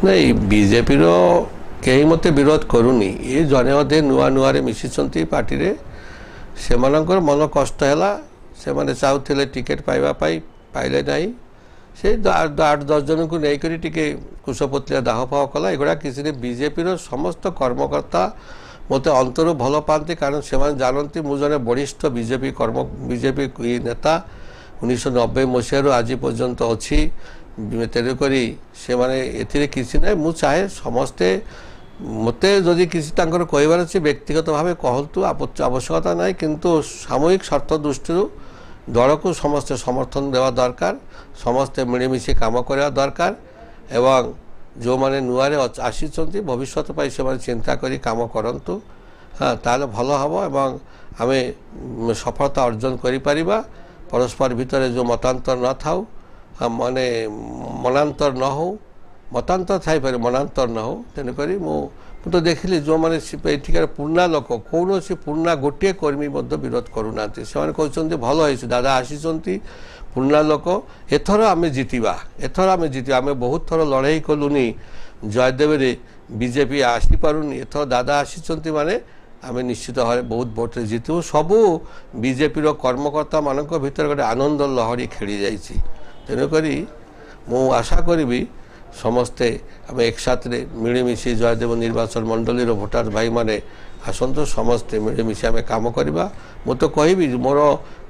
नहीं बीजेपी रो कहीं मत विरोध करूनी ये जने अधे नुआ नुआ मिशिंट पार्टी रे से मन कष्ट है से माने चाहूले टिकेट पाइबा पाइले नहीं से 8-10 जन को लेकर टिके कुशपुतलिया दाह फाह कला एगुड़ा किसी बीजेपी रो समस्त कर्मकर्ता मत अंतर भल पाती कारण से जानती मुझे जड़े वरिष्ठ बीजेपी नेता 1990 मसीह आज पर्यंत अच्छी तेणुक से माने किसी ना मुझे चाहे समस्ते मते जदि किसी कहबार अच्छे व्यक्तिगत भाव कहतु आवश्यकता ना किंतु सामूहिक स्वार्थ दृष्टि दल को समस्ते समर्थन देवा दरकार समस्ते मिलमिशि काम करवा दरकार एवं जो माने नुआरे आसी भविष्य से चिंता करी काम करंतु हाँ ताले भल हम एवं आम सफलता अर्जन करि परस्पर भितर जो मतांतर न थाउ माने मनांतर न हो मतांतर थाई पारे मनांतर न हो तेणुक मु तो देखिली जो मैंने एठिकार पुर्णा लोक कौन पुर्णा गोटे कर्मी विरोध करूना से कहते भल है दादा आसी पुर्णा लोक एथर आम जितवा आम बहुत थर लड़ाई कलुनी जयदेव बीजेपी आसी पारुनी एथर दादा आसी माने आम निश्चित भाव बहुत भोट जितु सबू बीजेपी कर्मकर्ता मान भर गोटे आनंद लहरी खेली जाइए तेणुक मु आशा करी समस्ते आम एक साथ मिलमिशि जयदेव निर्वाचन मंडली भोटर भाई माने आसतु समस्ते मिलमिशि आम काम करवा मु तो कहबी मोर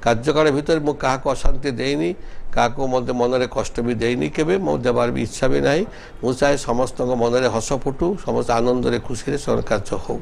कार्यकाल भितर मु क्या अशांति देनी क्या मत मन में कष्ट भी देनी केबे मो देवार भी इच्छा भी ना मुझे चाहे समस्त मन में हस फुटू समस्त आनंद खुशी से कार्य हो।